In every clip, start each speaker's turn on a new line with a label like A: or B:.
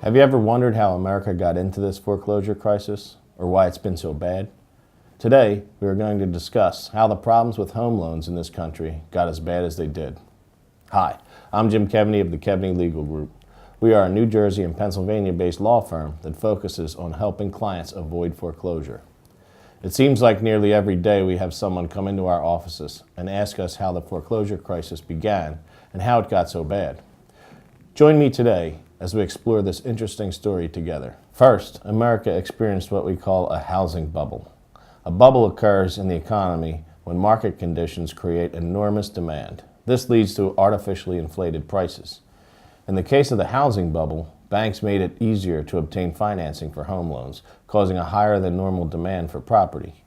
A: Have you ever wondered how America got into this foreclosure crisis, or why it's been so bad? Today, we are going to discuss how the problems with home loans in this country got as bad as they did. Hi, I'm Jim Keaveney of the Keaveney Legal Group. We are a New Jersey and Pennsylvania-based law firm that focuses on helping clients avoid foreclosure. It seems like nearly every day we have someone come into our offices and ask us how the foreclosure crisis began and how it got so bad. Join me today as we explore this interesting story together. First, America experienced what we call a housing bubble. A bubble occurs in the economy when market conditions create enormous demand. This leads to artificially inflated prices. In the case of the housing bubble, banks made it easier to obtain financing for home loans, causing a higher than normal demand for property.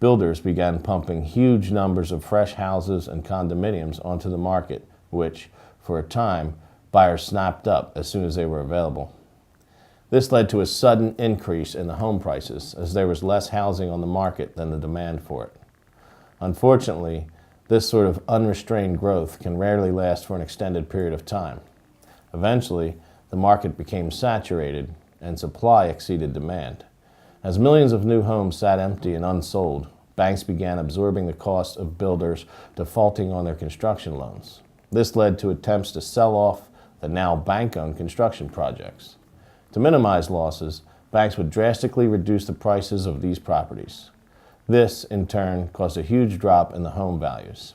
A: Builders began pumping huge numbers of fresh houses and condominiums onto the market, which, for a time, buyers snapped up as soon as they were available. This led to a sudden increase in the home prices as there was less housing on the market than the demand for it. Unfortunately, this sort of unrestrained growth can rarely last for an extended period of time. Eventually, the market became saturated and supply exceeded demand. As millions of new homes sat empty and unsold, banks began absorbing the cost of builders defaulting on their construction loans. This led to attempts to sell off the now bank-owned construction projects. To minimize losses, banks would drastically reduce the prices of these properties. This, in turn, caused a huge drop in the home values.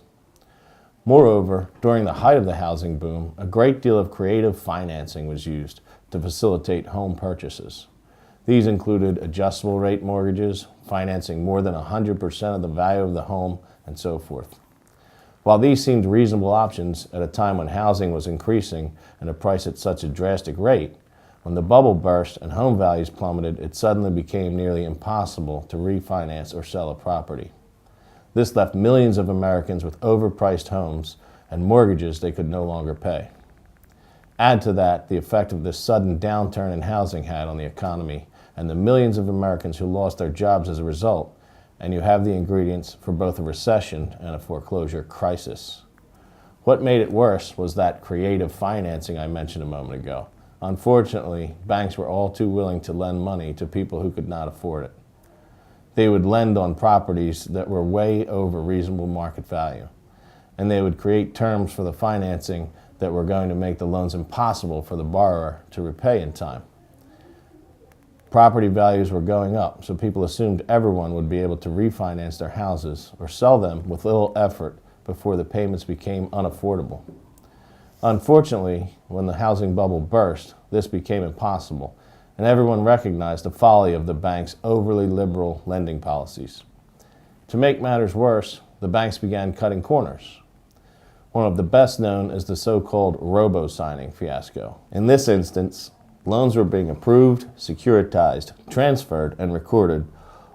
A: Moreover, during the height of the housing boom, a great deal of creative financing was used to facilitate home purchases. These included adjustable rate mortgages, financing more than 100% of the value of the home, and so forth. While these seemed reasonable options at a time when housing was increasing and it priced at such a drastic rate, when the bubble burst and home values plummeted, it suddenly became nearly impossible to refinance or sell a property. This left millions of Americans with overpriced homes and mortgages they could no longer pay. Add to that the effect of this sudden downturn in housing had on the economy and the millions of Americans who lost their jobs as a result, and you have the ingredients for both a recession and a foreclosure crisis. What made it worse was that creative financing I mentioned a moment ago. Unfortunately, banks were all too willing to lend money to people who could not afford it. They would lend on properties that were way over reasonable market value, and they would create terms for the financing that were going to make the loans impossible for the borrower to repay in time. Property values were going up, so people assumed everyone would be able to refinance their houses or sell them with little effort before the payments became unaffordable. Unfortunately, when the housing bubble burst, this became impossible, and everyone recognized the folly of the banks' overly liberal lending policies. To make matters worse, the banks began cutting corners. One of the best known is the so-called robo-signing fiasco. In this instance, loans were being approved, securitized, transferred, and recorded,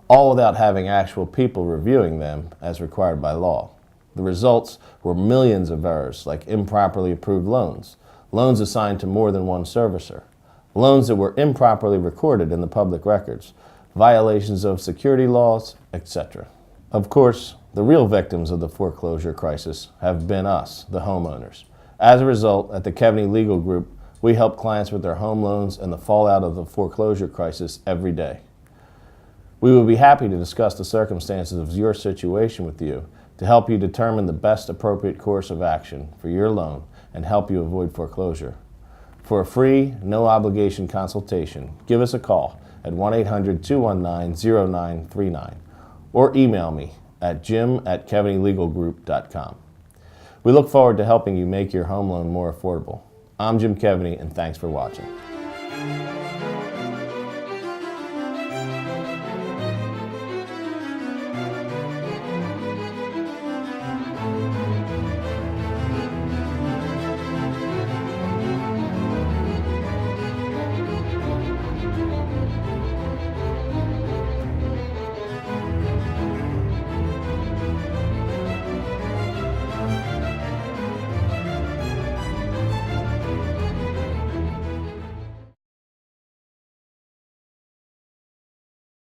A: all without having actual people reviewing them as required by law. The results were millions of errors, like improperly approved loans, loans assigned to more than one servicer, loans that were improperly recorded in the public records, violations of security laws, etc. Of course, the real victims of the foreclosure crisis have been us, the homeowners. As a result, at the Keaveney Legal Group, we help clients with their home loans and the fallout of the foreclosure crisis every day. We will be happy to discuss the circumstances of your situation with you to help you determine the best appropriate course of action for your loan and help you avoid foreclosure. For a free, no-obligation consultation, give us a call at 1-800-219-0939 or email me at jim@keaveneylegalgroup.com. We look forward to helping you make your home loan more affordable. I'm Jim Keaveney, and thanks for watching.